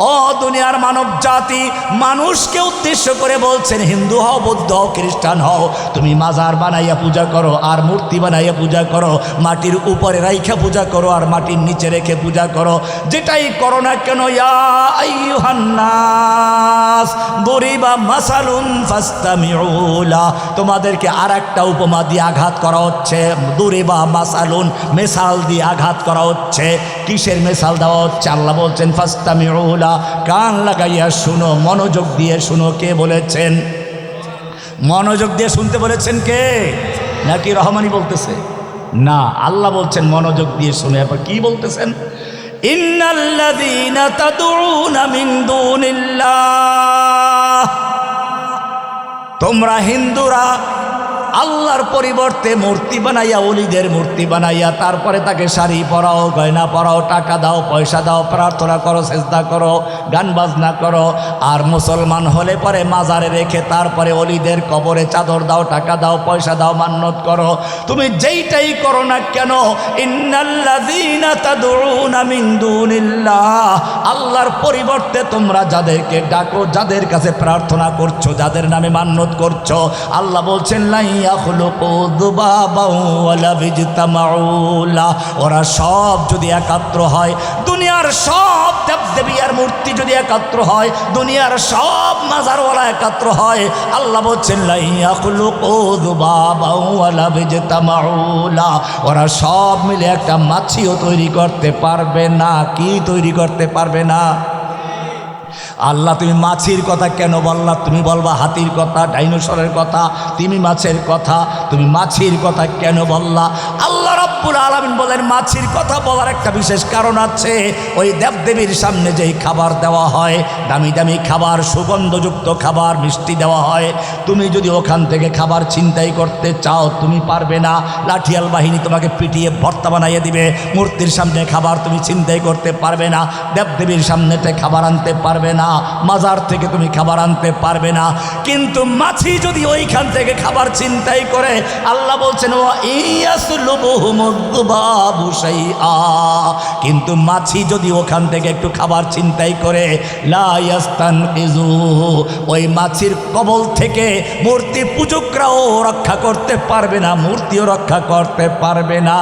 ও দুনিয়ার মানব জাতি, মানুষকে উদ্দেশ্য করে বলছেন, হিন্দু হও, বৌদ্ধ হও, খ্রিস্টান হও, তুমি মাজার বানাইয়া পূজা করো আর মূর্তি বানাইয়া পূজা করো, মাটির উপরে রাইখা পূজা করো আর মাটির নিচে রেখে পূজা করো, যেটাই করো না কেন, ইয়া আইয়ুহান নাস দুরিবা মাসালুন ফাসতামিউ লা, তোমাদেরকে আর একটা উপমা দিয়ে আঘাত করা হচ্ছে। দুরিবা মাসালুন, মেসাল দিয়ে আঘাত করা হচ্ছে। কিসের মেসাল দেওয়া হচ্ছে? আল্লাহ বলছেন ফাসতামিউ লা, কান লাগাইয়া শুনো, মনোযোগ দিয়ে শুনো। কে বলেছেন? মনোযোগ দিয়ে শুনতে বলেছেন কে? নাকি রহমানি বলতেছে? না, আল্লাহ বলছেন মনোযোগ দিয়ে শুনে। এরপর কি বলতেছেন? ইন্নাল্লাযীনা তাদউনা মিন দুনিল্লাহ, তোমরা হিন্দুরা আল্লাহর পরিবর্তে মূর্তি বানাইয়া, ওলিদের মূর্তি বানাইয়া, তারপরে তাকে শাড়ি পরাও, গয়না পরাও, টাকা দাও, পয়সা দাও, প্রার্থনা করো, সেজদা করো, গান বাজনা করো। আর মুসলমান হলে পরে মাজারে রেখে তারপরে ওলিদের কবরে চাদর দাও, টাকা দাও, পয়সা দাও, মান্নত করো। তুমি যেইটাই করো না কেন, ইন্নাল্লাযীনা তাদউনা মিন দুনিল্লাহ, আল্লাহর পরিবর্তে তোমরা যাদেরকে ডাকো, যাদের কাছে প্রার্থনা করছো, যাদের নামে মান্নত করছো, আল্লাহ বলছেন ওরা সব যদি একাত্র হয়, দুনিয়ার সব দেবদেবী আর মূর্তি যদি একাত্র হয়, দুনিয়ার সব মাজারওয়ালা একাত্র হয়, আল্লাহ বলছেন ওরা সব মিলে একটা মাছিও তৈরি করতে পারবে না। কি তৈরি করতে পারবে না? আল্লাহ তুমি মাছির কথা কেন বললা? তুমি বলবা হাতির কথা, ডাইনোসরের কথা, তিমি মাছের কথা, তুমি মাছির কথা কেন বললা? আল্লাহ রাব্বুল আলামিন বলেন মাছির কথা বলার একটা বিশেষ কারণ আছে। ওই দেবদেবীর সামনে যেই খাবার দেওয়া হয়, দামি দামি খাবার, সুগন্ধযুক্ত খাবার, মিষ্টি দেওয়া হয়, তুমি যদি ওখান থেকে খাবার ছিনতাই করতে চাও, তুমি পারবে না। লাঠিয়াল বাহিনী তোমাকে পিটিয়ে ভর্তা বানাইয়ে দিবে। মূর্তির সামনে খাবার তুমি ছিনতাই করতে পারবে না, দেবদেবীর সামনেতে খাবার আনতে পারবে না, মাজার থেকে তুমি খাবার আনতে পারবে না। কিন্তু মাছি যদি ওইখান থেকে খাবার ছিনতাই করে, আল্লাহ বলছেন কিন্তু মাছি যদি ওখান থেকে একটু খাবার ছিনতাই করে, ওই মাছির কবল থেকে মূর্তি পূজকরাও রক্ষা করতে পারবে না, মূর্তিও রক্ষা করতে পারবে না।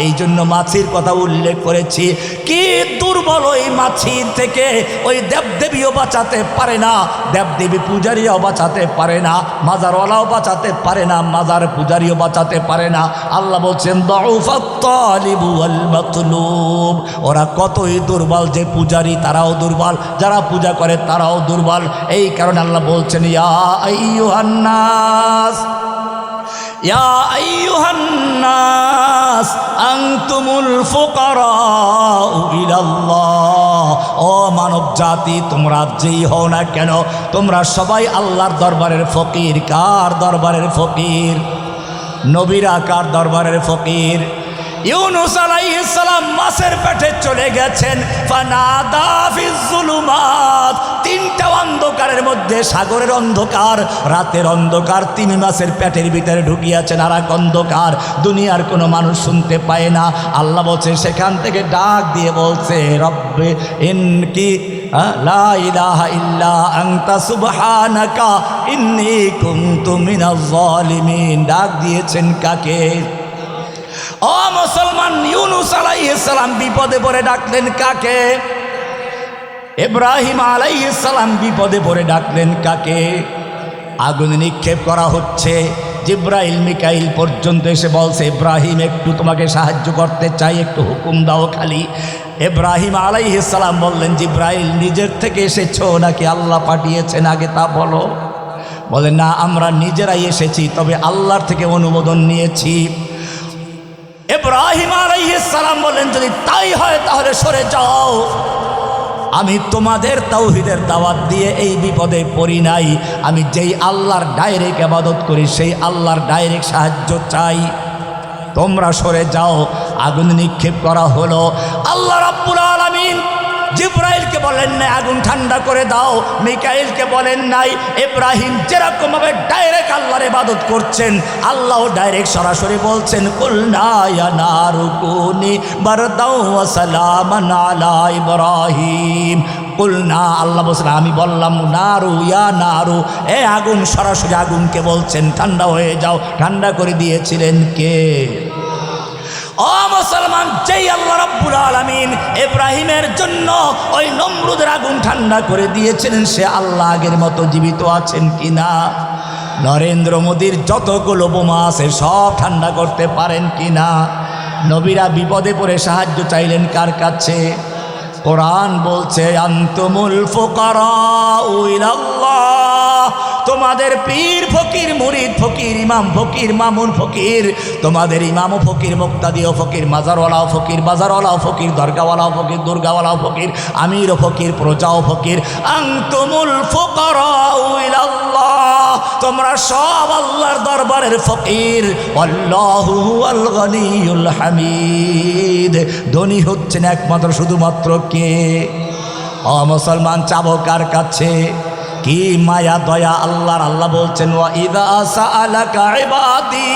এই জন্য মাছির কথা উল্লেখ করেছি। কি দুর্বল ওই মাছির থেকে ওই দেবদেবীও বাঁচাতে পারে না, দেবদেবী পূজারীও বাঁচাতে পারে না, মাজারওয়ালাও বাঁচাতে পারে না, মাজার পূজারীও বাঁচাতে পারে না। আল্লাহ বলছেন দাউফাত তালিবু ওয়াল মাতলুব, ওরা কতই দুর্বল, যে পূজারী তারাও দুর্বল, যারা পূজা করে তারাও দুর্বল। এই কারণে আল্লাহ বলছেন ইয়া আইয়ুহান নাস, ইয়া আইয়ুহান নাস আনতুমুল ফুকারাউ ইলাল্লাহ, ও মানব জাতি তোমরা যেই হও না কেন, তোমরা সবাই আল্লাহর দরবারের ফকির। কার দরবারের ফকির? নবীরা কার দরবারের ফকির? ইউনুস আলাইহিস সালাম মাছের পেটে চলে গেছেন, ফানাদা ফিজ যুলুমাত, তিনটা অন্ধকারের মধ্যে, সাগরের অন্ধকার, রাতের অন্ধকার, তিমি মাছের পেটের ভিতরে ঢুকিয়াছেন আর এক অন্ধকার, দুনিয়ার কোনো মানুষ শুনতে পায় না। আল্লাহ বলছে, সেখান থেকে ডাক দিয়ে বলছে রব্বে ইনকি লা ইলাহা ইল্লা আনতা সুবহানাকা ইন্নী কুনতু মিনাজ জালিমিন। ডাক দিয়েছেন কাকে? ও মুসলমান, ইউনুস আলাইহিস সালাম বিপদে পড়ে ডাকলেন কাকে? ইব্রাহিম আলাইহিস সালাম বিপদে পড়ে ডাকলেন কাকে? আগুনে নিক্ষেপ করা হচ্ছে, জিব্রাইল মিকাইল পর্যন্ত এসে বলছে ইব্রাহিম একটু তোমাকে সাহায্য করতে চাই, একটু হুকুম দাও খালি। ইব্রাহিম আলাইহিস সালাম বললেন জিব্রাইল নিজের থেকে এসেছো নাকি আল্লাহ পাঠিয়েছেন, আগে তা বলো। বলে না, আমরা নিজেরাই এসেছি, তবে আল্লাহর থেকে অনুমোদন নিয়েছি। ইব্রাহিম আলাইহিস সালাম বললেন যদি তাই হয় তাহলে সরে যাও, আমি তোমাদের তাওহীদের দাওয়াত দিয়ে এই বিপদে পড়ি নাই, আমি যেই আল্লাহর ডাইরেক্ট ইবাদত করি সেই আল্লাহর ডাইরেক্ট সাহায্য চাই, তোমরা সরে যাও। আগুন নিক্ষেপ করা হলো। আল্লাহ রাব্বুল আলামিন জিব্রাইলকে বলেন নাই আগুন ঠান্ডা করে দাও, মিকাইলকে বলেন নাই। ইব্রাহিম যেরকমভাবে ডাইরেক্ট আল্লাহর ইবাদত করছেন, আল্লাহ ডাইরেক্ট সরাসরি বলছেন কুলনা ইয়া নারু কুনি বারদাও ওয়া সালামান আলা ইব্রাহিম, কুলনা, আল্লাহ বলছেন আমি বললাম নারু ইয়া নারু, এ আগুন, সরাসরি আগুনকে বলছেন ঠান্ডা হয়ে যাও, ঠান্ডা করে দিয়েছিলেন কে? ও মুসলমান, যেই আল্লাহ রাব্বুল আলামিন ইব্রাহিমের জন্য ওই নমরুদের আগুন ঠান্ডা করে দিয়েছিলেন, সে আল্লাহ আগের মতো জীবিত আছেন কিনা? নরেন্দ্র মোদীর যতগুলো বোমা আছে সব ঠান্ডা করতে পারেন কিনা? নবীরা বিপদে পড়ে সাহায্য চাইলেন কার কাছে? কোরআন বলছে আনতুমুল ফুকারাউ ইলাল্লাহ, তোমাদের পীর ফকির, মুরিদ ফকির, ইমাম ফকির, মামুন ফকির, তোমাদের ইমামও ফকির, মুক্তাদিও ফকির, মাজারওয়ালাও ফকির, বাজারওয়ালাও ফকির, দরগাওয়ালাও ফকির, দুর্গাওয়ালাও ফকির, আমিরও ফকির, প্রজাও ফকির। আনতুমুল ফুকারাউ ইলাল্লাহ, তোমরা সব আল্লাহর দরবারের ফকির। আল্লাহু হুয়াল গনিয়ুল হামিদ, ধনী হচ্ছেন একমাত্র শুধুমাত্র কে? ও মুসলমান, চাবো কার কাছে? কি মায়া দয়া আল্লাহর। আল্লাহ বলছেন ওয়া ইযা সাআলাকা ইবাদি,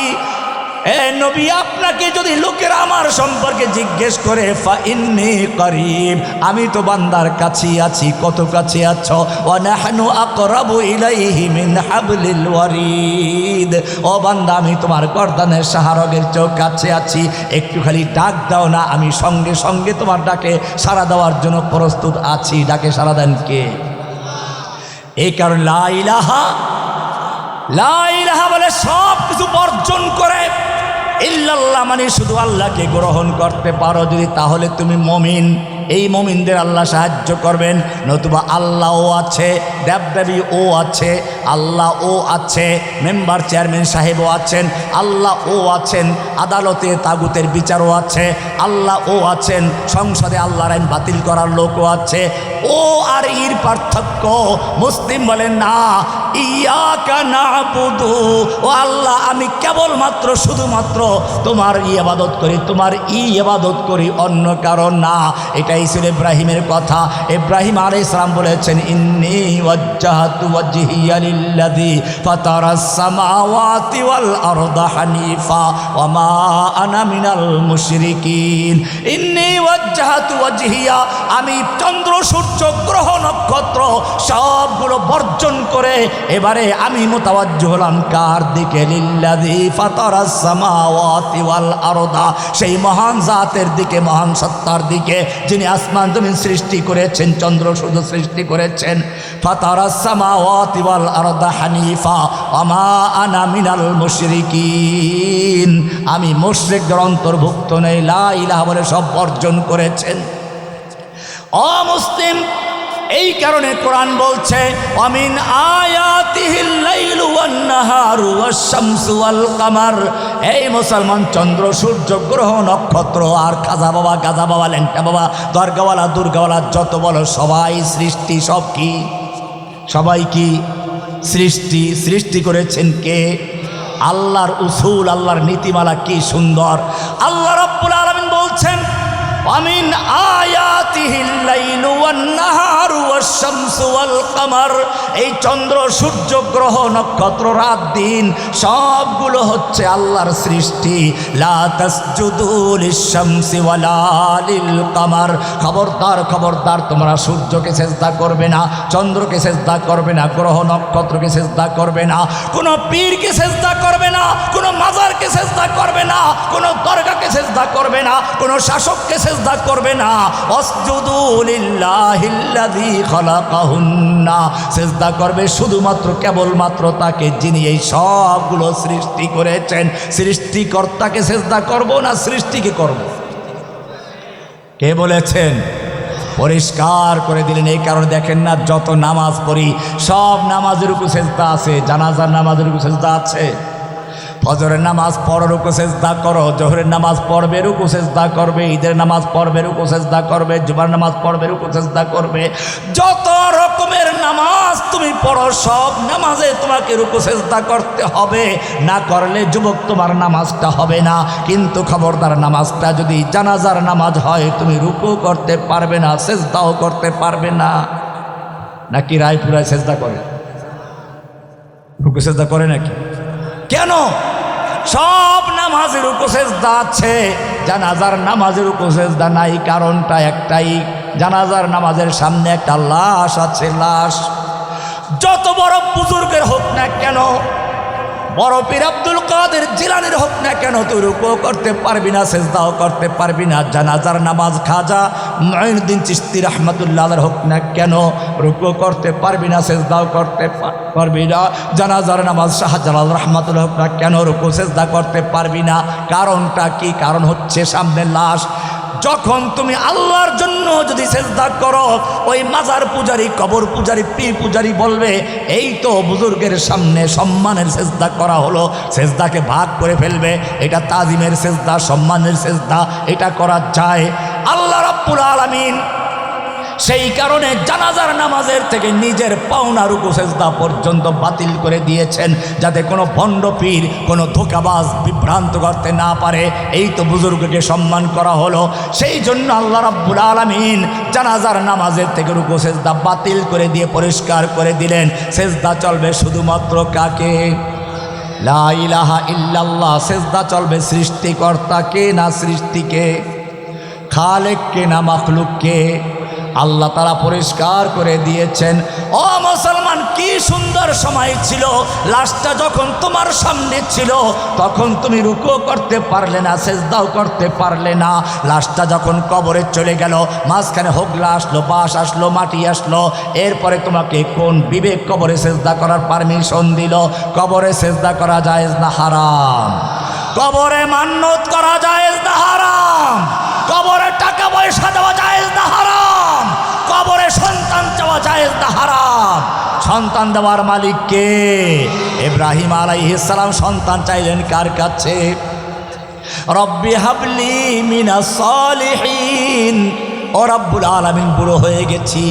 এ নবী আপনাকে যদি লোকেরা আমার সম্পর্কে জিজ্ঞেস করে, ফা ইন্নী করিব, আমি তো বান্দার কাছেই আছি। কত কাছে আছো? ওয়া নাহনু আকরাবু ইলাইহি মিন হাবলিল ওয়ারিদ, ও বান্দা আমি তোমার গর্দানের সাহারগের চেয়েও কাছে আছি। একটু খালি ডাক দাও না, আমি সঙ্গে সঙ্গে তোমার ডাকে সাড়া দেওয়ার জন্য প্রস্তুত আছি। ডাকে সাড়া দেন কে? এই কারণে লা ইলাহা বলে সব কিছু বর্জন করে ইল্লাল্লাহ মানে শুধু আল্লাহকে গ্রহণ করতে পারো যদি, তাহলে তুমি মুমিন। এই মুমিনদের আল্লাহ সাহায্য করবেন। নতুবা আল্লাহও আছে, দেবদেবী ও আছে, আল্লাহ ও আছে, মেম্বার চেয়ারম্যান সাহেবও আছেন, আল্লাহ ও আছেন, আদালতে তাগুতের বিচারও আছে, আল্লাহ ও আছেন, সংসদে আল্লাহর আইন বাতিল করার লোকও আছে। ও আর ইর পার্থক্য, মুসলিম বলেন না ইয়াকা নাবুদু, ও আল্লাহ আমি কেবলমাত্র শুধুমাত্র তোমার ইবাদত করি, তোমার ইবাদত করি, অন্য কারণ না। এটাই ছিল ইব্রাহিমের কথা। ইব্রাহিম আলাইহিস সালাম বলেছেন ইন্নী ওয়াজ্জাহতু ওয়াজহিয়া লিল্লাযী ফাতারাস সামাওয়াতি ওয়াল আরদা হানিফা ওয়া মা আনা মিনাল মুশরিকিন। ইন্নী ওয়াজ্জাহতু ওয়াজহিয়া, আমি চন্দ্র, সূর্য, গ্রহ, নক্ষত্র সবগুলো বর্জন করে এবারে আমি মুতাওয়াজ্জিহ হলাম কার দিকে? লিল্লাযী ফাতারাস সামাওয়াতি ওয়াল আরদা, সেই মহান জাতের দিকে, মহান সত্তার দিকে, যিনি আসমান জমিন সৃষ্টি করেছেন, চন্দ্র সূর্য সৃষ্টি করেছেন। ফাতারাস সামাওয়াতি ওয়াল আরদা হানিফা ওয়া মা আনা মিনাল মুশরিকিন, আমি মুশরিকদের অন্তর্ভুক্ত নই। লা ইলাহা বলে সব বর্জন করেছেন। ও মুসলিম, এই কারণে কোরআন বলছে আমিন আয়াতিহিল লাইলু ওয়ান নাহারু ওয়াশ শামসু ওয়াল কামার, এই মুসলমান চন্দ্র, সূর্য, গ্রহ, নক্ষত্র আর খাজা বাবা, গাজা বাবা, ল্যাংটা বাবা, দরগাওয়ালা, দুর্গাওয়ালা যত বলো সবাই সৃষ্টি। সব কি? সবাই কি সৃষ্টি? সৃষ্টি করেছেন কে? আল্লাহর উসুল, আল্লাহর নীতিমালা কি সুন্দর। আল্লাহ রাব্বুল আলামিন বলছেন আমিন আয়াতিহিল লাইলু ওয়ান নাহারু ওয়াশ শামসু ওয়াল কামার, এই চন্দ্র, সূর্য, গ্রহ, নক্ষত্র, রাত দিন সবগুলো হচ্ছে আল্লাহর সৃষ্টি। লা তাসজুদু লিশ-শামসি ওয়ালা লিল কামার, খবরদার খবরদার তোমরা সূর্যকে সেজদা করবে না, চন্দ্রকে সেজদা করবে না, গ্রহ নক্ষত্রকে সেজদা করবে না, কোনো পীরকে সেজদা করবে না, কোনো মাজারকে সেজদা করবে না, কোনো দরগাকে সেজদা করবে না, কোনো শাসককে সেজদা করবে না। ওয়াসজুদু লিল্লাহিল্লাযী খালাকাহুন্না, সেজদা করবে শুধুমাত্র কেবলমাত্র তাকে যিনি এই সবগুলো সৃষ্টি করেছেন। সৃষ্টিকর্তাকে সেজদা করব না সৃষ্টিকে করব? কে বলেছেন? পরিষ্কার করে দিলেন। এই কারণে দেখেন না যত নামাজ পড়ি সব নামাজের উপর সেজদা আছে, জানাজার নামাজের উপর সেজদা আছে, ফজরের নামাজ পড়ো রুকু সেজদা করো, জোহরের নামাজ পড়বে রুকু সেজদা করবে, ঈদের নামাজ পড়বে রুকু সেজদা করবে, জুমার নামাজ পড়বে রুকু সেজদা করবে। যত রকমের নামাজ তুমি পড়ো সব নামাজে তোমাকে রুকু সেজদা করতে হবে, না করলে যুবক তোমার নামাজটা হবে না। কিন্তু খবরদার নামাজটা যদি জানাজার নামাজ হয় তুমি রুকু করতে পারবে না, সেজদাও করতে পারবে না। নাকি রায়পুরায় সেজদা করে? রুকু সেজদা করে নাকি? কেন? সব নামাজের রুকু সেজদা আছে, জানাজার নামাজের রুকু সেজদা নাই। কারণটা একটাই, জানাজার নামাজের সামনে একটা লাশ আছে, লাশ। যত বড় বুজুর্গের হোক না কেন, বড় পীর আব্দুল কাদের জিলানীর হোক না কেন, তুই রুকু করতে পারবি না, সেজদাও করতে পারবি না। জানাজার নামাজ খাজা মুঈনুদ্দিন চিশতি রাহমাতুল্লাহ আলাইহি হোক না কেন, রুকু করতে পারবি না, সেজদাও করতে পারবি না। জানাজার নামাজ শাহজালাল রাহমাতুল্লাহ হোক না কেন, রুকু সেজদা করতে পারবি না। কারণটা কি? কারণ হচ্ছে সামনে লাশ। যখন তুমি আল্লাহর জন্য যদি সেজদা করো, ওই মাজার পূজারী, কবর পূজারী, পীর পূজারী বলবে এই তো বুজুর্গের সামনে সম্মানের সেজদা করা হলো, সেজদাকে ভাগ করে ফেলবে। এটা তাজিমের সেজদা, সম্মানের সেজদা, এটা করা যায়। আল্লাহ রাব্বুল আলামিন সেই কারণে জানাজার নামাজের থেকে নিজের পাওনা রুকু সেজদা পর্যন্ত বাতিল করে দিয়েছেন, যাতে কোনো ভণ্ড পীর, কোনো ধোঁকাবাজ বিভ্রান্ত করতে না পারে। এই তো বুজুর্গকে সম্মান করা হলো। সেই জন্য আল্লাহ রাব্বুল আলামিন জানাজার নামাজের থেকে রুকু সেজদা বাতিল করে দিয়ে পরিষ্কার করে দিলেন। সেজদা চলবে শুধুমাত্র কাকে? লা ইলাহা ইল্লাল্লাহ। সেজদা চলবে সৃষ্টিকর্তাকে না সৃষ্টিকে? খালেককে না মাখলুককে? আল্লাহ তাআলা পরিষ্কার করে দিয়েছেন। ও মুসলমান, কি সুন্দর সময় ছিল। লাশটা যখন তোমার সামনে ছিল তখন তুমি রুকু করতে পারলে না, সেজদাও করতে পারলে না। লাশটা যখন কবরে চলে গেল, মাঝখানে হোগলা আসলো, বাঁশ আসলো, মাটি আসলো, এরপরে তোমাকে কোন বিবেক কবরে সেজদা করার পারমিশন দিল? কবরে সেজদা করা জায়েজ না হারাম? কবরে মান্নত করা জায়েজ না হারাম? কবরে টাকা পয়সা দেওয়া জায়েজ না হারাম? কবরে সন্তান চাওয়া জায়েজ না হারাম? সন্তান দেওয়ার মালিক কে? ইব্রাহিম আলাইহিস সালাম সন্তান চাইলেন কার কাছে? রব্বি হাবলি মিনাস সালিহিন। ও রব্বুল আলামিন, বুড়ো হয়ে গেছি,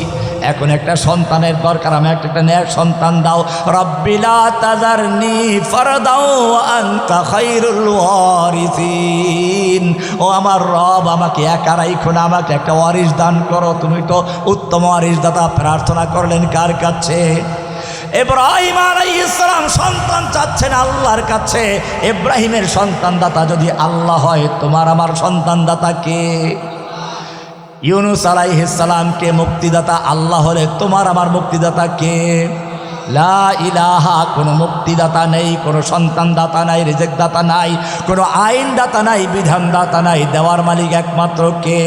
এখন একটা সন্তানের দরকার, আমি একটা নেক সন্তান দাও। রব্বি লা তাযারনি ফারদাও আনতা খায়রুল ওয়ারিসিন। ও আমার রব, আমাকে একা রাইখো না, আমাকে একটা ওয়ারিস দান করো। তুমি তো উত্তম ওয়ারিস দাতা। প্রার্থনা করলেন কার কাছে? ইব্রাহিম আলাইহিস সালাম সন্তান চাচ্ছেন আল্লাহর কাছে। ইব্রাহিমের সন্তান দাতা যদি আল্লাহ হয়, তোমার আমার সন্তান দাতা কে? ইউনুস আলাইহিস সালামকে মুক্তিদাতা আল্লাহ হলে তোমার আমার মুক্তিদাতা কে? লা ইলাহা। কোনো মুক্তিদাতা নেই, কোনো সন্তান দাতা নাই, রিজিক দাতা নাই, কোনো আইন দাতা নাই, বিধান দাতা নাই। দেওয়ার মালিক একমাত্র কে?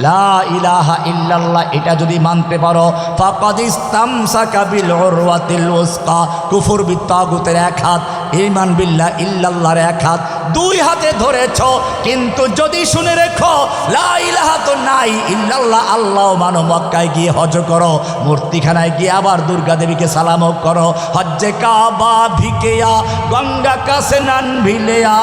লা ইলাহা ইল্লাল্লাহ। এটা যদি মানতে পারো, ফাকাদ ইসতামসাকা বিল উরওয়াতিল উসকা। কুফর বিত্তাগুতের এক হাত, ঈমান বিল্লাহ ইল্লাল্লাহর এক হাত, দুই হাতে ধরেছ। কিন্তু যদি শুনে রেখো, লা ইলাহা তো নাই, ইল্লাল্লাহ আল্লাহ মানো। মক্কায় গিয়ে হজ করো, মূর্তিখানায় গিয়ে আবার দুর্গা দেবীকে সালামও করো। হজ্জে কাবা ভিকেয়া গঙ্গা কাছে নান ভিলেয়া।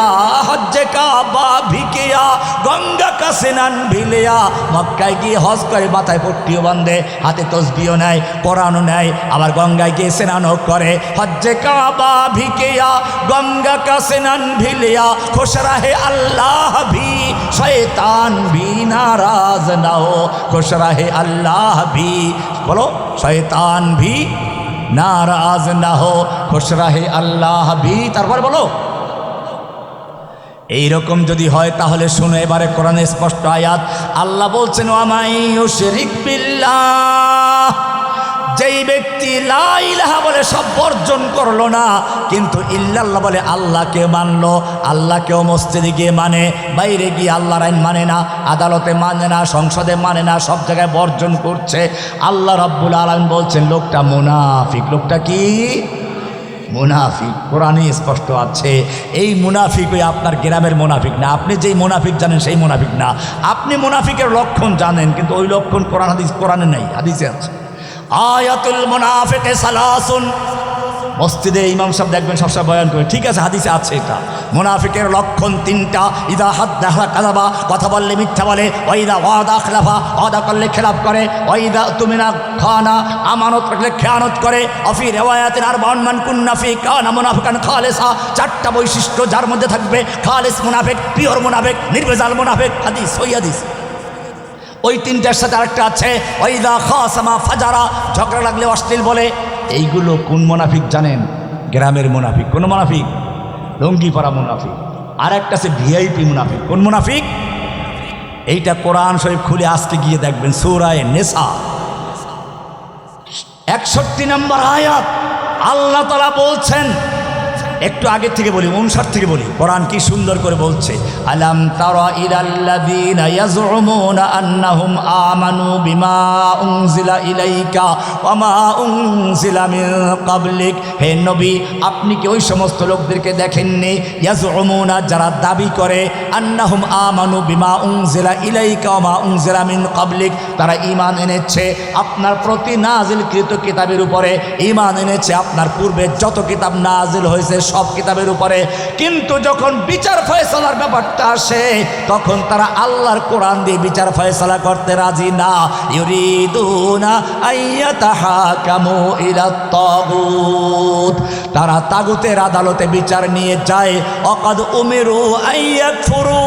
হজ্জে কাবা ভিকেয়া গঙ্গা কাছে নান ভিলেয়া। মক্কায় গিয়ে হজ করে, মাথায় পট্টিও বাঁধে, হাতে তসবিও নেয়, কোরআনও নেয়, আবার গঙ্গায় গিয়ে স্নানও করে। হজ্জে কাবা ভিকেয়া গঙ্গা কা স্নান ভিলেয়া। खुश रहे अल्लाह भी शैतान भी नाराज ना हो। खुश रहे अल्लाह भी, बोलो, शैतान भी नाराज ना हो। खुश रहे अल्लाह भी। তারপর বলো, এইরকম যদি হয় তাহলে শুনো এবারে কোরআনে স্পষ্ট আয়াত। আল্লাহ বলছেন, ওয়ামাই ইউশরিক বিল্লাহ। যেই ব্যক্তি লা ইলাহা বলে সব বর্জন করলো না, কিন্তু ইল্লাল্লাহ বলে আল্লাহকে মানলো, আল্লাহকেও মসজিদে গিয়ে মানে, বাইরে গিয়ে আল্লাহর আইন মানে না, আদালতে মানে না, সংসদে মানে না, সব জায়গায় বর্জন করছে। আল্লাহ রাব্বুল আলামিন বলছেন লোকটা মুনাফিক। লোকটা কি? মুনাফিক। কোরআনে স্পষ্ট আছে। এই মুনাফিক ওই আপনার গ্রামের মুনাফিক না, আপনি যেই মুনাফিক জানেন সেই মুনাফিক না। আপনি মুনাফিকের লক্ষণ জানেন, কিন্তু ওই লক্ষণ কোরআনে নাই, হাদিসে আছে। আয়াতুল মুনাফিকে সালাসুন। মসজিদে ইমাম সাহেব দেখবেন সবসময় বয়ান করে, ঠিক আছে, হাদিসে আছে এটা। মুনাফিকের লক্ষণ তিনটা। ইদা হাদ্দাহা কাযাবা, কথা বললে মিথ্যা বলে। ওয়াইদা ওয়াদা খালাফা, ওয়াদা করলে খেলাফ করে। ওয়াইদা তুমিনা খানা, আমানত রাখলে খেয়ানত করে। অফি রিওয়ায়াতিন আরবাউন মান কুন্না ফি কানা মুনাফিকান খালিসা। চারটা বৈশিষ্ট্য যার মধ্যে থাকবে, খালিস মুনাফিক, পিওর মুনাফিক, নির্ভেজাল মুনাফিক। হাদিস, ওই হাদিস। ওই তিনটার সাথে আরেকটা আছে, ওয়াইদা খাসামা ফাজারা, ঝগড়া লাগলে অশ্লীল বলে। এইগুলো কোন মুনাফিক জানেন? গ্রামের মুনাফিক। কোন মুনাফিক? লুঙ্গি পরা মুনাফিক। আর একটা আছে ভিআইপি মুনাফিক। কোন মুনাফিক? এইটা কোরআন শরীফ খুলে আজকে গিয়ে দেখবেন সূরা নিসা 61 নম্বর আয়াত আল্লাহ তাআলা বলছেন, একটু আগে থেকে বলি 59 থেকে বলি, কোরআন কি সুন্দর করে বলছে, আলাম তারা ইলাল্লাযীনা ইয়াজউমুনা আন্নাহুম আমানু বিমা উনজিলা ইলাইকা ওয়া মা উনজিলা মিন ক্বাবলিক। হে নবী, আপনি কি ওই সমস্ত লোকদেরকে দেখেননি, ইয়াজউমুনা যারা দাবি করে, আন্নাহুম আমানু বিমা উনজিলা ইলাইকা ওয়া মা উনজিলা মিন ক্বাবলিক, তারা ঈমান এনেছে আপনার প্রতি নাজিলকৃত কিতাবের উপরে, ঈমান এনেছে আপনার পূর্বে যত কিতাব নাজিল হয়েছে সব কিতাবের উপরে, কিন্তু যখন বিচার ফয়সালার ব্যাপারটা আসে তখন তারা আল্লাহর কোরআন দিয়ে বিচার ফয়সালা করতে রাজি না। ইউরিদুনা আইয়াতাহাকামু ইলাত তাগুত, তারা তাগুতের আদালতে বিচার নিয়ে যায়। অকাদ উমিরু আইয়াকফুরু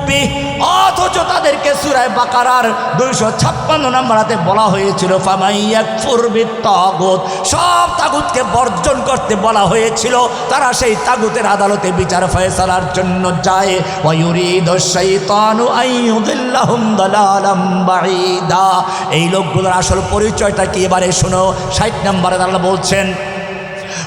বিহি, অথচ তাদেরকে সূরা বাকারার 256 নম্বরাতে বলা হয়েছিল ফামাইয়াকফুর বিত তাগুত, সব তাগুতকে বর্জন করতে বলা হয়েছিল। তারা সেই তাগুতের আদালতে বিচার ফয়সালার জন্য যায়। ওয়া ইউরিদুশ শাইতানু আইয়ুদিল্লাহুম দালালাম বাঈদা, এই লোকগুলোর আসল পরিচয়টা কি এবারে শোনো। 60 নম্বরে আল্লাহ বলছেন,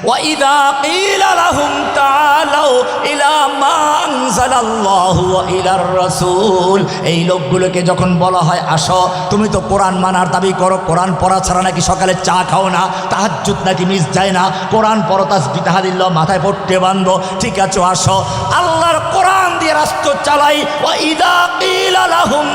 وَإِذَا قِيلَ لَهُمْ تَعَالَوْا إِلَى مَا أَنزَلَ اللَّهُ وَإِلَى الرَّسُولِ, এই লোকগুলোকে যখন বলা হয় আসো, তুমি তো কোরআন মানার দাবি করো, কোরআন পড়া ছাড়া নাকি সকালে চা খাও না, তাহাজ্জুদ নাকি মিস যায় না, কোরআন পড়ো তাসবিহ তাহলিল মাথায় পড়তে বান্ধো, ঠিক আছে আসো আল্লাহর কোরআন দিয়ে রাষ্ট্র চালাই। وَإِذَا قِيلَ لَهُمْ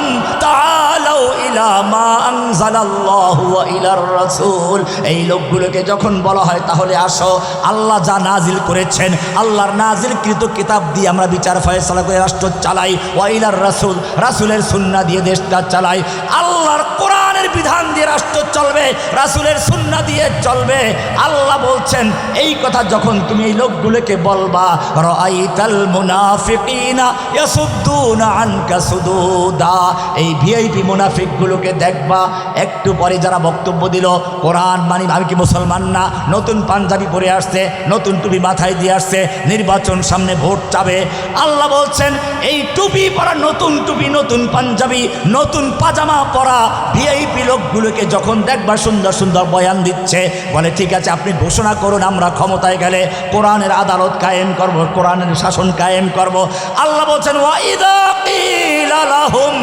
تَعَالَوْا إِلَى مَا أَنزَلَ اللَّهُ وَإِلَى الرَّسُولِ, এই লোকগুলোকে যখন বলা হয় তাহলে আসো, আল্লাহ যা নাজিল করেছেন আল্লাহর নাজিলকৃত কিতাব দিয়ে আমরা বিচার ফয়সালা করে রাষ্ট্র চালাই। ওয়াইলার রাসূল, রাসূলের সুন্নাহ দিয়ে দেশটা চালাই। আল্লাহর কোরআনের বিধান দিয়ে রাষ্ট্র চলবে, রাসূলের সুন্নাহ দিয়ে চলবে। আল্লাহ বলছেন এই কথা যখন তুমি এই লোকগুলোকে বলবা, রাআইতাল মুনাফিকিনা ইয়াসুদ্দুনা আনকা সুদুদা, এই ভিআইপি মুনাফিকগুলোকে দেখবা একটু পরে যারা বক্তব্য দিল কোরআন মানি, আমি কি মুসলমান না, নতুন পাঞ্জাবি পরে আসছে, নতুন টুপি মাথায় দিয়ে আসছে, নির্বাচন সামনে, ভোট চাবে। আল্লাহ বলছেন এই টুপি পরা, নতুন টুপি, নতুন পাঞ্জাবি, নতুন পাজামা পরা ভিআইপি লোকগুলোকে যখন দেখবা সুন্দর সুন্দর বয়ান দিচ্ছে, বলে ঠিক আছে আপনি ঘোষণা করুন আমরা ক্ষমতায় গেলে কোরআনের আদালত কায়েম করব, কোরআনের শাসন কায়েম করব। আল্লাহ বলছেন ওয়াইদা কিলা লাহুম,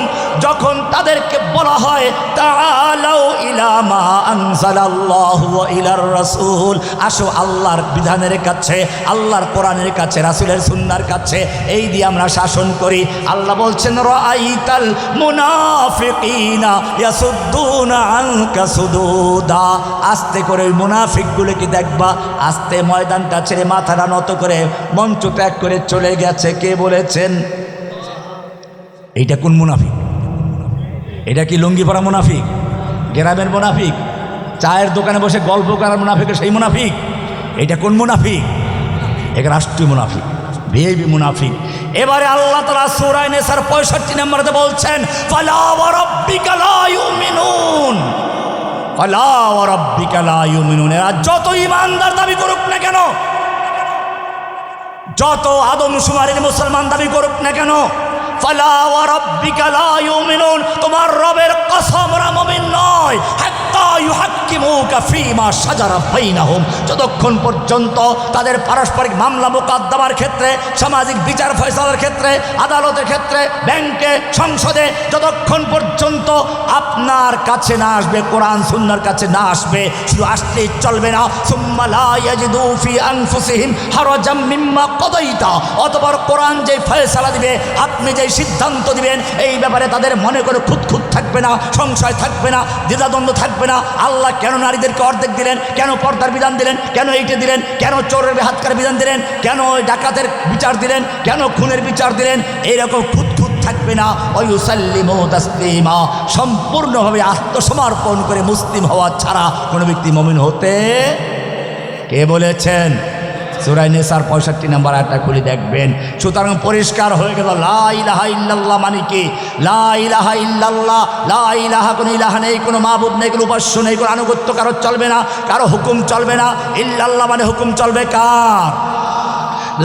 যখন তাদেরকে বলা হয় তাআলাউ ইলা মা আনজালাল্লাহু ওয়া ইলার রাসূল, আসো আল্লাহর বিধানের কাছে, আল্লাহর কোরআনের কাছে, রাসূলের সুন্নাহর কাছে, এই দিয়ে আমরা শাসন করি। আল্লাহ বলছেন রাআইতাল মুনাফিকিনা ইয়াসুদ্দুনা আনকা সুদুদা, আস্তে করে ওই মুনাফিকগুলোকে দেখবা আস্তে ময়দানটা ছেড়ে মাথাটা নত করে মঞ্চ ত্যাগ করে চলে গেছে। কে বলেছেন? এইটা কোন মুনাফিক? এটা কি লুঙ্গি পরা মুনাফিক, গ্রামের মুনাফিক, চায়ের দোকানে বসে গল্প করার মুনাফিক সেই মুনাফিক? এটা কোন মুনাফিক? এক রাষ্ট্রীয় মুনাফিক, ভিআইপি মুনাফিক। এবারে আল্লাহ তাআলা সূরা নিসার 65 নম্বরে বলছেন ফালা ওয়া রাব্বিকা লা ইউমিনুন, ফালা ওয়া রাব্বিকা লা ইউমিনুন, এরা যত ঈমানদার দাবি করুক না কেন, যত আদমশুমারির মুসলমান দাবি করুক না কেন, ফালা ওয়া রাব্বিকা লা ইউমিনুন, তোমার রবের কসম ওরা মুমিন নয়, হাত্তা ইউহাক্কিমুকা ফীমা শাজারা বাইনাহুম, যতক্ষণ পর্যন্ত তাদের পারস্পরিক মামলা মোকদ্দমার ক্ষেত্রে, সামাজিক বিচার ফয়সালার ক্ষেত্রে, আদালতের ক্ষেত্রে, ব্যাংকে, সংসদে, যতক্ষণ পর্যন্ত আপনার কাছে না আসবে, কোরআন সুন্নাহর কাছে না আসবে, শুধু আসলেই চলবে না, সুম্মা লা ইয়াজিদু ফি আনফুসিহিম হারাজাম মিম্মা কাদাইতা, অতঃপর কোরআন যে ফয়সালা দিবে, আপনি যে সিদ্ধান্ত দিবেন, এই ব্যাপারে তাদের মনে করে খুঁতখুঁত থাকবে না, সংশয় থাকবে না, দ্বিধাদ্বন্দ্ব থাকবে না। আল্লাহ কেন নারীদেরকে অর্ধেক দিলেন, কেন পর্দার বিধান দিলেন, কেন এইটা দিলেন, কেন চোরের হাতকার বিধান দিলেন, কেন ডাকাতের বিচার দিলেন, কেন খুনের বিচার দিলেন, এইরকম খুঁতখুঁত থাকবে না। ওয়ায়ুসাল্লিমু তাসলিমা, সম্পূর্ণভাবে আত্মসমর্পণ করে মুসলিম হওয়া ছাড়া কোনো ব্যক্তি মুমিন হতে, কে বলেছেন? সূরা নিসার 65 নম্বর আয়াতটা খুলে দেখবেন। সুতরাং পরিষ্কার হয়ে গেল লা ইলাহা ইল্লাল্লাহ মানে কি? লা ইলাহা ইল্লাল্লাহ, লা ইলাহা, কোনো ইলাহা নেই, কোনো মাবুদ নেই, কোনো উপাস্য নেই, কোনো আনুগত্য কারো চলবে না, কারো হুকুম চলবে না। ইল্লাল্লাহ মানে হুকুম চলবে কার?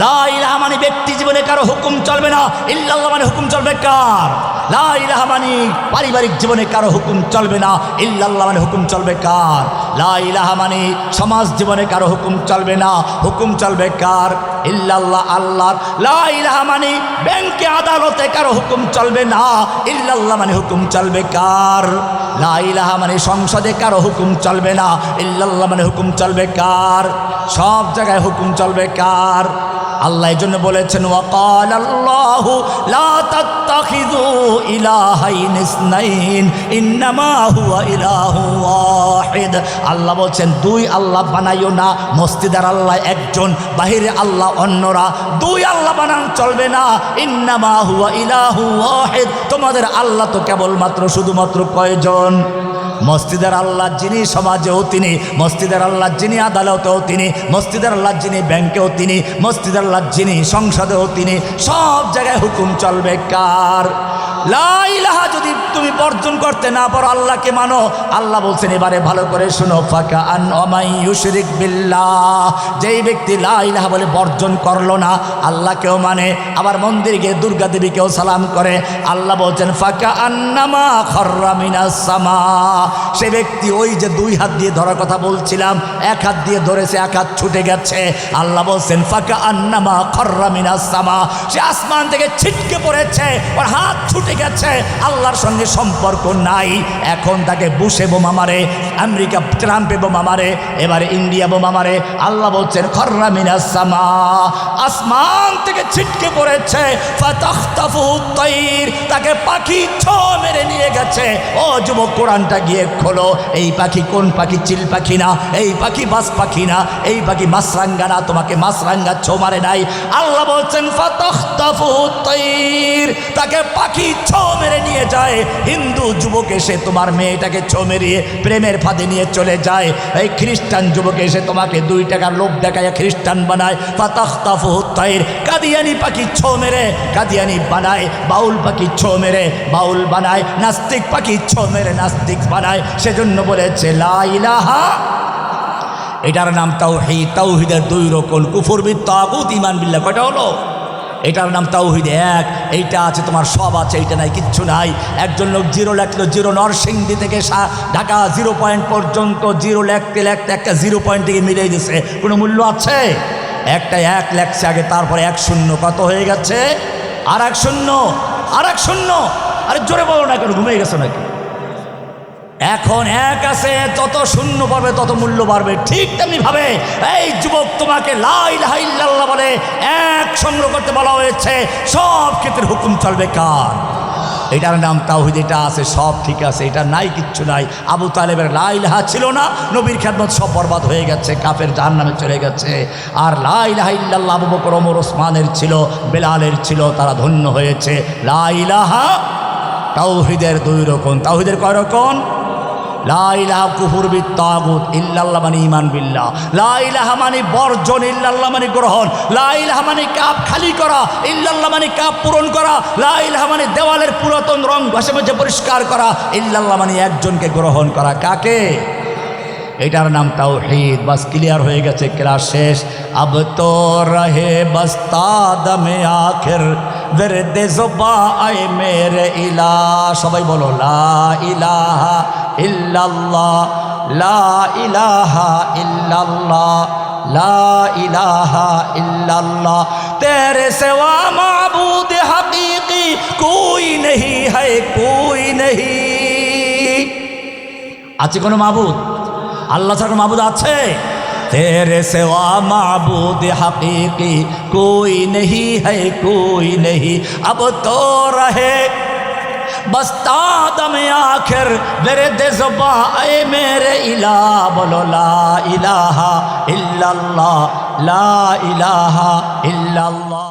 লা ইলাহা মানে ব্যক্তি জীবনে কারো হুকুম চলবে না, ইল্লাল্লাহ মানে হুকুম চলবে কার? লা ইলাহা মানে পারিবারিক জীবনে কারো হুকুম চলবে না, ইল্লাল্লাহ মানে হুকুম চলবে কার? লা ইলাহা মানে সমাজ জীবনে কারো হুকুম চলবে না, হুকুম চলবে কার? ইল্লাল্লাহ, আল্লাহর। লা ইলাহা মানে ব্যাংকে আদালতে কারো হুকুম চলবে না, ইল্লাল্লাহ মানে হুকুম চলবে কার? লা ইলাহা মানে সংসদে কারো হুকুম চলবে না, ইল্লাল্লাহ মানে হুকুম চলবে কার? সব জায়গায় হুকুম চলবে কার? আল্লাহ এই জন্য বলেছেন ওয়াকাল আল্লাহু লা তাত্তাখিযু ইলাহাইন ইসনাইন ইন্নামা হুয়া ইলাহু ওয়াহিদ। আল্লাহ বলছেন দুই আল্লাহ বানাইও না, মসজিদের আল্লাহ একজন, বাহিরে আল্লাহ অন্যরা, দুই আল্লাহ বানান চলবে না। ইন্নামা হুয়া ইলাহু ওয়াহিদ, তোমাদের আল্লাহ তো কেবলমাত্র শুধুমাত্র কয়জন? মসজিদের আল্লাহ যিনি সমাজেও তিনি, মসজিদের আল্লাহ যিনি আদালতেও তিনি, মসজিদের আল্লাহ যিনি ব্যাংকেও তিনি, মসজিদের আল্লাহ যিনি সংসদেও তিনি, সব জায়গায় হুকুম চলবে কার? লা ইলাহা যদি তুমি বর্জন করতে না পারো, আল্লাহকে মানো। আল্লাহ বলছেন এবারে ভালো করে শুনো, ফাকা আন ওমাই ইউশরিক বিল্লাহ, যেই ব্যক্তি লা ইলাহা বলে বর্জন করলো না, আল্লাহকেও মানে, আবার মন্দির গিয়ে দুর্গা দেবীকেও সালাম করে, আল্লাহ বলছেন ফাকা আন্নামা খাররা মিনাস সামা, সে ব্যক্তি ওই যে দুই হাত দিয়ে ধরার কথা বলছিলাম, এক হাত দিয়ে ধরেছে, এক হাত ছুটে গেছে। আল্লাহ বলছেন ফাকা আন্নামা খাররা মিনাস সামা, সে আসমান থেকে ছিটকে পড়েছে, ওর হাত ছুটে গেছে, আল্লাহর সঙ্গে সম্পর্ক নাই। এখন তাকে বুশে বোমা মারে, আমেরিকা ট্রাম্পে বোমা মারে, এবারে ইন্ডিয়া বোমা মারে। আল্লাহ বলছেন খাররা মিনাস সামা, আসমান থেকে ছিটকে পড়েছে, ফাতাখতাফুহু তাইর, তাকে পাখি ছো মেরে নিয়ে গেছে। ও যুবক, কোরআনটা গিয়ে খোলো, এই পাখি কোন পাখি? চিল পাখি না, এই পাখি বাস পাখি না, এই পাখি মাছরাঙ্গা না, তোমাকে মাছরাঙ্গা ছো মারে নাই। আল্লাহ বলছেন ফাতাখতাফুহু তাইর, তাকে পাখি ছো মেরে নিয়ে যায়। হিন্দু যুবক এসে তোমার মেয়েটাকে ছো মেরিয়ে প্রেমের ফাঁদে নিয়ে চলে যায়। এই খ্রিস্টান যুবক এসে তোমাকে 2 টাকার লোভ দেখায় খ্রিস্টান বানায়। ফাতাখতাফুহু তাইর, কাদিয়ানি পাখি ছো মেরে কাদিয়ানি বানায়, বাউল পাখি ছো মেরে বাউল বানায়, নাস্তিক পাখি ছো মেরে নাস্তিক বানায়। সেজন্য বলেছে লা ইলাহা, এটার নাম তাওহীদ। তাওহীদের 2 রকম, কুফর বিত তাগুত, ঈমান বিল্লাহ। কয়টা হলো? এটার নাম তাওহীদ এক, এইটা আছে তোমার, সব আছে, এইটা নাই, কিচ্ছু নাই। একজন লোক 0 লেখলো, 0 নরসিংদী থেকে ঢাকা 0 পয়েন্ট পর্যন্ত 0 লেখতে লেখতে একটা 0 পয়েন্ট থেকে মিলিয়ে দিচ্ছে। কোনো মূল্য আছে? একটা 1 লেখছে আগে, তারপরে 1 শূন্য, কত হয়ে গেছে? আর 1 শূন্য, আর 1 শূন্য। আরে জোরে বলো না, কেন ঘুমিয়ে গেছে নাকি? এখন 1 আছে, যত শূন্য পাবে তত মূল্য বাড়বে। ঠিক তেমনি ভাবে এই যুবক, তোমাকে লা ইলাহা ইল্লাল্লাহ বলে 1 সংগ্রহ করতে বলা হয়েছে, সব ক্ষেত্রে হুকুম চলবে কার? এটার নাম তাওহীদ। এটা আছে, সব ঠিক আছে, এটা নাই, কিচ্ছু নাই। আবু তালেবের লা ইলাহা ছিল না, নবীর খেদমত সব বরবাদ হয়ে গেছে, কাফের জাহান্নামে চলে গেছে। আর লা ইলাহা ইল্লাল্লাহ আবু বকর, ওমর, ওসমানের ছিল, বেলালের ছিল, তারা ধন্য হয়েছে। লা ইলাহা তাওহীদের 2 রকম। তাওহীদের কয় রকম? লা ইলাহা কুফর বিত তাগুত, ইল্লাল্লাহ মানে ঈমান বিল্লাহ। লা ইলাহা মানে বর্জন, ইল্লাল্লাহ মানে গ্রহণ। লা ইলাহা মানে কাপ খালি করা, ইল্লাল্লাহ মানে কাপ পূরণ করা। লা ইলাহা মানে দেওয়ালের পুরাতন রং ঘষে মেজে পরিষ্কার করা, ইল্লাল্লাহ মানে একজনকে গ্রহণ করা। কাকে? এটার নাম তাওহীদ। বাস ক্লিয়ার হয়ে গেছে, ক্লাস শেষ। আব তো রহে বস্তাদ মে আখির বিরদে জুবা আয় মেরে ইলাহ। সবাই বলো লা ইলাহা ইল্লাল্লাহ, লা ইলাহা ইল্লাল্লাহ, লা ইলাহা ইল্লাল্লাহ। তেরে সিवा মাবুদ হকীকি কোই নেহি है, कोई नहीं। আছে কোনো মাবুদ? আল্লাহ ছাড়া মাবুদ আছে? तेरे सिवा माबूद हकीकी कोई नहीं है, कोई नहीं। अब तो रहे बस तादम आखिर मेरे ज़ुबां ऐ मेरे इलाह। बोलो ला इलाहा इल्लल्लाह, ला इलाहा इल्लल्लाह।